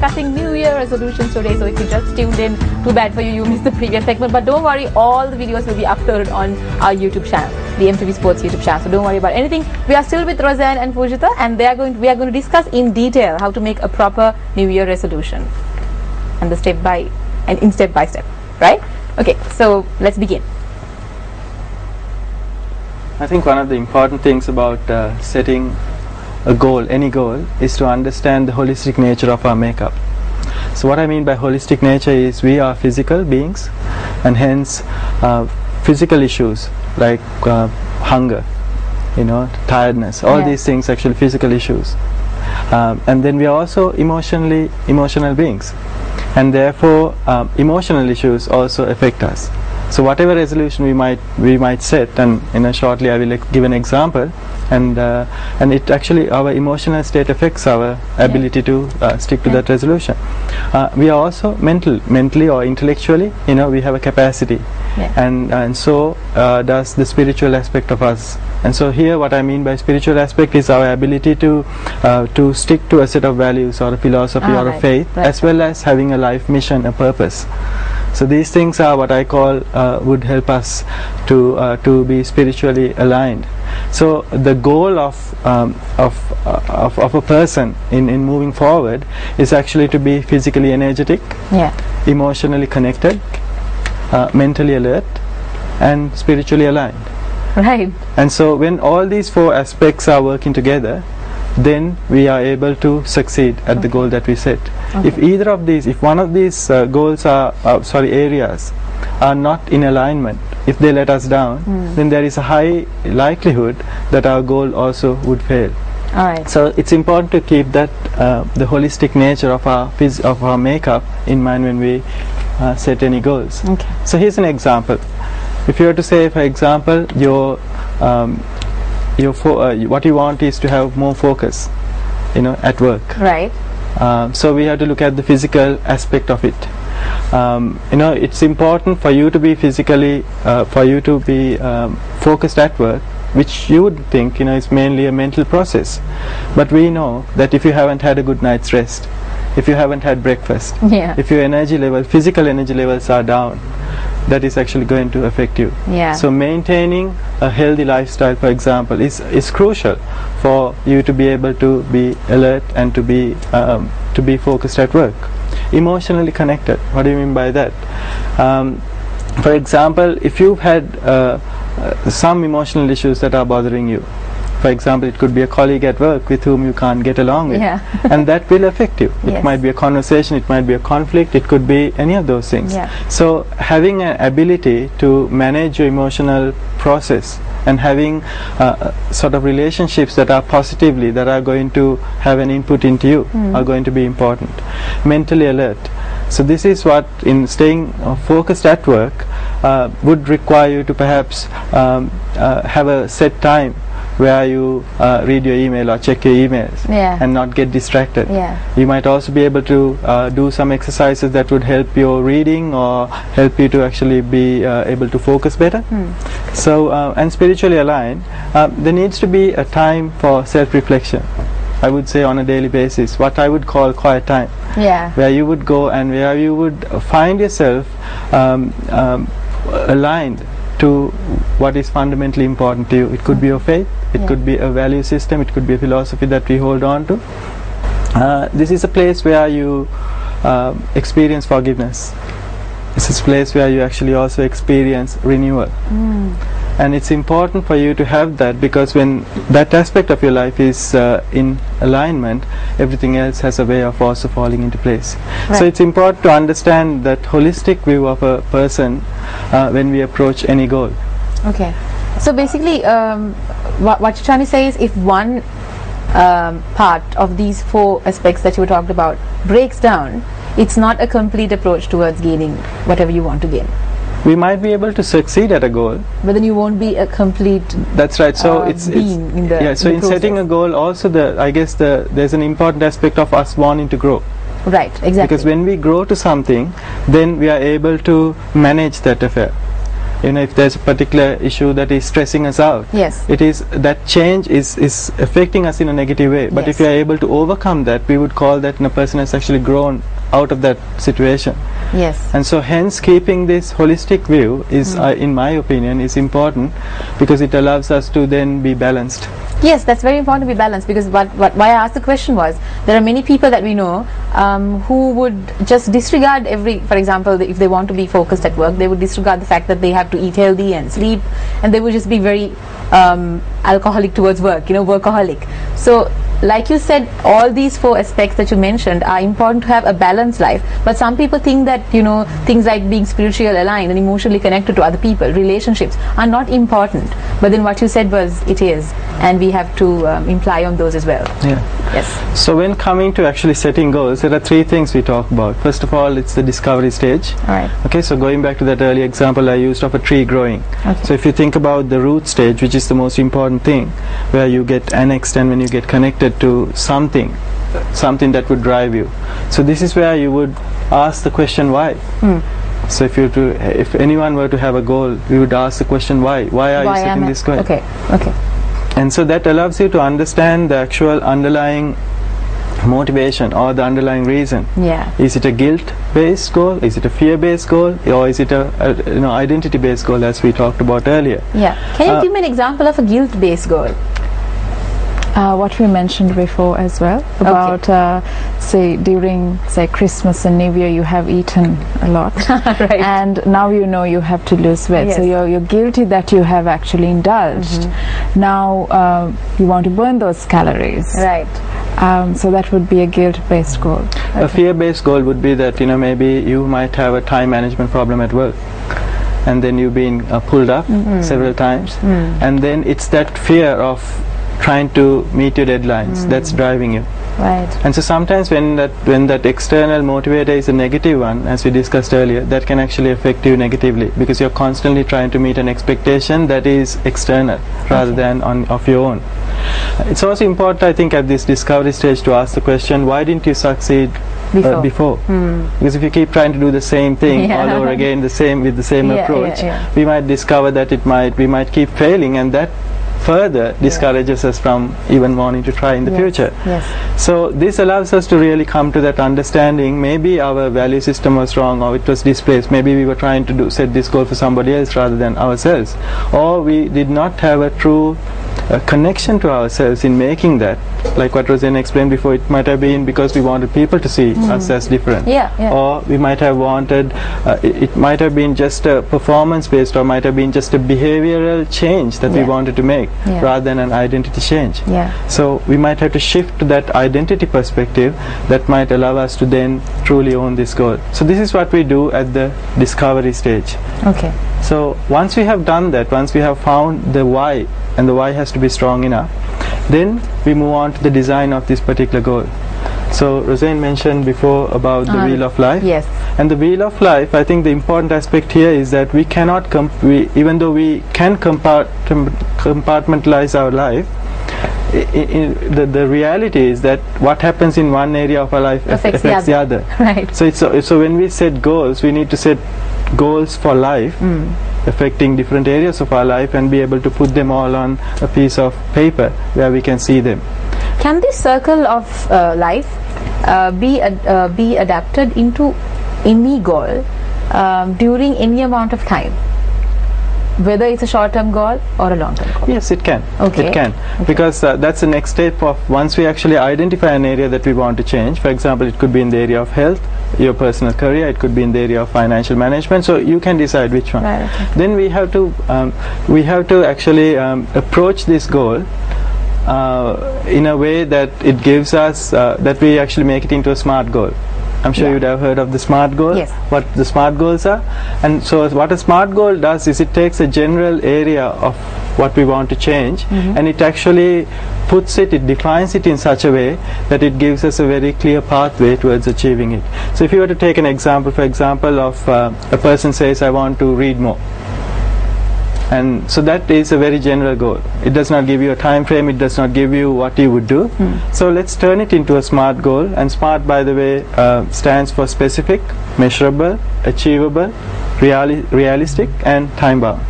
discussing New Year resolutions today. So if you just tuned in, too bad for you, you missed the previous segment. But don't worry, all the videos will be uploaded on our YouTube channel, the MTV Sports YouTube channel. So don't worry about anything. We are still with Roseanne and Fujita, and we are going to discuss in detail how to make a proper New Year resolution, and in step by step, right? Okay, so let's begin. I think one of the important things about setting a goal, any goal, is to understand the holistic nature of our makeup. So what I mean by holistic nature is we are physical beings, and hence physical issues like hunger, tiredness, all these things actually physical issues. And then we are also emotional beings, and therefore emotional issues also affect us. So whatever resolution we might set, and shortly I will give an example, and it actually, our emotional state affects our ability to stick to that resolution. We are also mentally or intellectually, we have a capacity, and so does the spiritual aspect of us. And so here what I mean by spiritual aspect is our ability to stick to a set of values or a philosophy or a faith, as well as having a life mission, a purpose. So these things are what I call would help us to be spiritually aligned. So the goal of a person in moving forward is actually to be physically energetic, emotionally connected, mentally alert, and spiritually aligned. Right. And so when all these four aspects are working together, then we are able to succeed at the goal that we set. If one of these goals areas are not in alignment, if they let us down, then there is a high likelihood that our goal also would fail. All right. So it's important to keep that the holistic nature of our makeup in mind when we set any goals. Okay. So here's an example. If you were to say, for example, what you want is to have more focus, at work. Right. So we have to look at the physical aspect of it. It's important for you to be focused at work, which you would think is mainly a mental process. But we know that if you haven't had a good night's rest, if you haven't had breakfast, if your physical energy levels are down, that is actually going to affect you. So maintaining a healthy lifestyle, for example, is crucial for you to be able to be alert and to be focused at work. Emotionally connected, what do you mean by that? For example, if you've had some emotional issues that are bothering you, for example, it could be a colleague at work with whom you can't get along with, and that will affect you. It might be a conversation, it might be a conflict, it could be any of those things. So having an ability to manage your emotional process and having sort of relationships that are that are going to have an input into you are going to be important. Mentally alert. So this is what, in staying focused at work, would require you to perhaps have a set time where you read your email or check your emails and not get distracted. You might also be able to do some exercises that would help your reading or help you to actually be able to focus better. So and spiritually aligned, there needs to be a time for self-reflection, I would say, on a daily basis, what I would call quiet time, where you would go and where you would find yourself aligned to what is fundamentally important to you. It could be your faith, it could be a value system, it could be a philosophy that we hold on to. This is a place where you experience forgiveness. This is a place where you actually also experience renewal. And it's important for you to have that, because when that aspect of your life is in alignment, everything else has a way of also falling into place. So it's important to understand that holistic view of a person when we approach any goal. Okay. So basically what you're trying to say is, if one part of these four aspects that you talked about breaks down, it's not a complete approach towards gaining whatever you want to gain. We might be able to succeed at a goal, but then you won't be a complete that's right. So in the setting a goal also, there's an important aspect of us wanting to grow. Right, exactly. Because when we grow to something, then we are able to manage that affair. You know, if there's a particular issue that is stressing us out, yes, it is that change is affecting us in a negative way. But yes, if you are able to overcome that, we would call that a person has actually grown out of that situation. yes. And so hence keeping this holistic view is, in my opinion, is important, because it allows us to then be balanced. Yes, that's very important to be balanced, because why I asked the question was, there are many people that we know who would just disregard for example, if they want to be focused at work, they would disregard the fact that they have to eat healthy and sleep, and they would just be very alcoholic towards work, you know, workaholic. So like you said, all these 4 aspects that you mentioned are important to have a balanced life. But some people think that, you know, things like being spiritually aligned and emotionally connected to other people, relationships, are not important. But then what you said was, it is, and we have to imply on those as well. Yeah. Yes. So when coming to actually setting goals, there are 3 things we talk about. First of all, it's the discovery stage. All right. Okay, so going back to that early example I used of a tree growing. Okay. So if you think about the root stage, which is the most important thing, where you get annexed and when you get connected to something that would drive you. So this is where you would ask the question why. So if anyone were to have a goal, we would ask the question why. Why are you setting this goal? Okay. Okay. And so that allows you to understand the actual underlying motivation or the underlying reason. Yeah. Is it a guilt-based goal? Is it a fear-based goal? Or is it a identity-based goal, as we talked about earlier? Yeah. Can you give me an example of a guilt-based goal? What we mentioned before as well about say during Christmas and New Year you have eaten a lot, right, and now you know you have to lose weight, yes, so you're guilty that you have actually indulged. Now you want to burn those calories, right. So that would be a guilt-based goal. A fear-based goal would be that, you know, maybe you might have a time management problem at work, and then you've been pulled up several times, and then it's that fear of trying to meet your deadlines that's driving you. Right. And so sometimes when that external motivator is a negative one, as we discussed earlier, that can actually affect you negatively, because you're constantly trying to meet an expectation that is external rather than of your own. It's also important, I think, at this discovery stage to ask the question, why didn't you succeed before? Because if you keep trying to do the same thing all over again, with the same approach, we might discover that we might keep failing, and that further discourages us from even wanting to try in the future. Yes. So this allows us to really come to that understanding. Maybe our value system was wrong, or it was displaced. Maybe we were trying to set this goal for somebody else rather than ourselves, or we did not have a true connection to ourselves in making that. Like what Roseanne explained before, it might have been because we wanted people to see us as different, or we might have wanted it might have been just a performance based, or might have been just a behavioral change that we wanted to make rather than an identity change. So we might have to shift to that identity perspective that might allow us to then truly own this goal. So this is what we do at the discovery stage. Okay. So once we have done that, once we have found the why, and the why has to be strong enough, then we move on to the design of this particular goal. So Roseanne mentioned before about the wheel of life. Yes. And the wheel of life, I think the important aspect here is that we cannot, even though we can compartmentalize our life, the reality is that what happens in one area of our life affects the other. Right. So when we set goals, we need to set goals for life, affecting different areas of our life, and be able to put them all on a piece of paper where we can see them. Can this circle of life be adapted into any goal during any amount of time, whether it's a short-term goal or a long-term goal? Yes, it can. Okay. It can, because that's the next step of once we actually identify an area that we want to change. For example, it could be in the area of health, your personal career, it could be in the area of financial management, so you can decide which one. Right, okay. Then we have to actually approach this goal in a way that it gives us that we actually make it into a SMART goal. I'm sure you'd have heard of the SMART goal. Yes. What the SMART goals are. And so what a SMART goal does is it takes a general area of what we want to change, and it actually it defines it in such a way that it gives us a very clear pathway towards achieving it. So if you were to take an example, for example, of a person says, I want to read more. And so that is a very general goal. It does not give you a time frame, it does not give you what you would do. So let's turn it into a SMART goal, and SMART, by the way, stands for specific, measurable, achievable, realistic and time bound.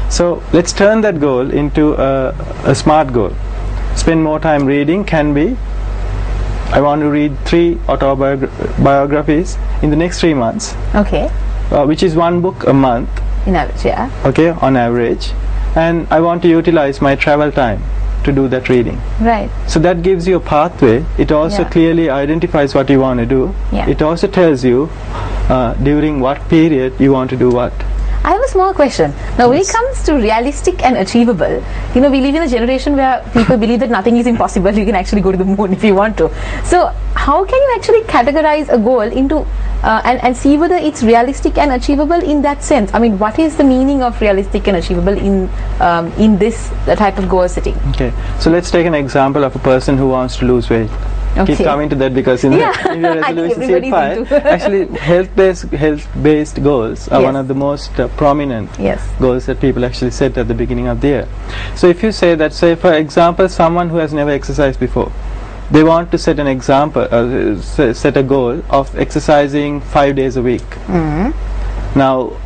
So let's turn that goal into a smart goal. Spend more time reading can be, I want to read 3 autobiographies in the next 3 months. Okay. Which is 1 book a month. In average, yeah. Okay, on average. And I want to utilize my travel time to do that reading. Right. So that gives you a pathway. It also clearly identifies what you want to do. Yeah. It also tells you during what period you want to do what. I have a small question. Now, when it comes to realistic and achievable, you know, we live in a generation where people believe that nothing is impossible. You can actually go to the moon if you want to. So, how can you actually categorize a goal into and see whether it's realistic and achievable in that sense? I mean, what is the meaning of realistic and achievable in this type of goal setting? Okay. So let's take an example of a person who wants to lose weight. Okay. Keep coming to that because in the resolution sheet 5, actually health-based goals are one of the most prominent goals that people actually set at the beginning of the year. So if you say that, say for example, someone who has never exercised before, they want to set an example, set a goal of exercising 5 days a week. Now,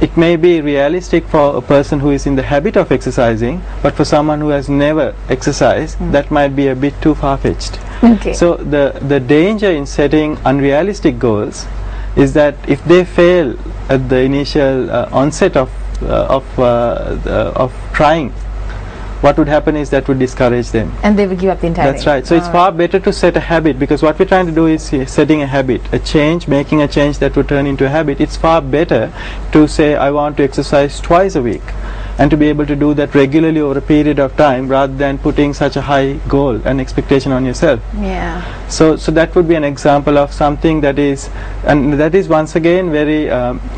it may be realistic for a person who is in the habit of exercising, but for someone who has never exercised, that might be a bit too far-fetched. Okay. So the danger in setting unrealistic goals is that if they fail at the initial onset of trying, what would happen is that would discourage them. And they would give up the entire thing. That's right. So it's far better to set a habit, because what we're trying to do is setting a habit, a change, making a change that would turn into a habit. It's far better to say, I want to exercise twice a week, and to be able to do that regularly over a period of time, rather than putting such a high goal and expectation on yourself. Yeah. So that would be an example of something that is, and that is once again very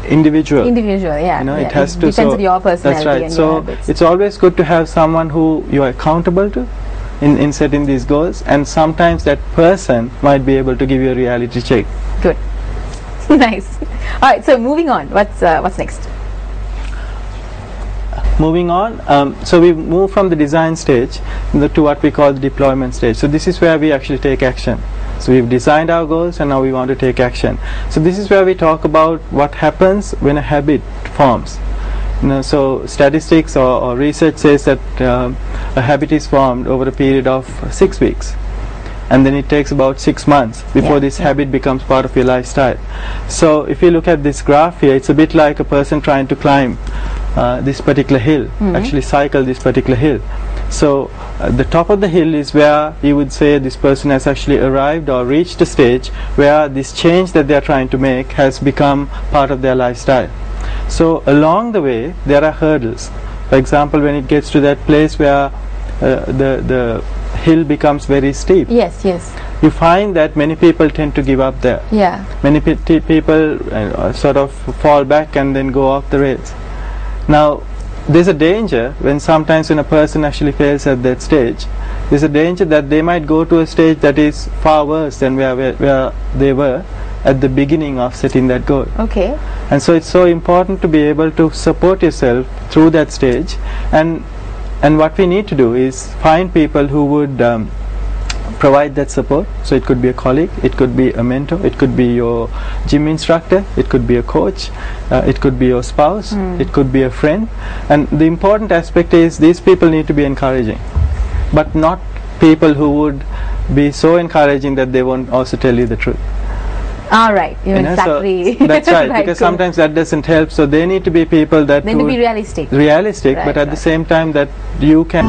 individual. Individual, yeah. You know, it has to. Depends on your personality. That's right. And so your habits. it's always good to have someone who you are accountable to in setting these goals, and sometimes that person might be able to give you a reality check. Good. Nice. All right. So moving on. What's next? Moving on, so we move from the design stage to what we call the deployment stage. So this is where we actually take action. So we've designed our goals and now we want to take action. So this is where we talk about what happens when a habit forms. You know, so statistics or research says that a habit is formed over a period of 6 weeks. And then it takes about 6 months before this habit becomes part of your lifestyle. So if you look at this graph here, it's a bit like a person trying to climb this particular hill, actually cycle this particular hill. So the top of the hill is where you would say this person has actually arrived or reached a stage where this change that they are trying to make has become part of their lifestyle. So along the way there are hurdles. For example, when it gets to that place where the hill becomes very steep, you find that many people tend to give up there. Many people sort of fall back and then go off the rails. Now there's a danger when sometimes when a person actually fails at that stage, there's a danger that they might go to a stage that is far worse than where they were at the beginning of setting that goal. Okay. And so it's so important to be able to support yourself through that stage, and what we need to do is find people who would provide that support. So it could be a colleague, it could be a mentor, it could be your gym instructor, it could be a coach, it could be your spouse, it could be a friend. And the important aspect is these people need to be encouraging, but not people who would be so encouraging that they won't also tell you the truth. All right, exactly. So that's right, because sometimes that doesn't help. So they need to be people that they need to be realistic, but at the same time that you can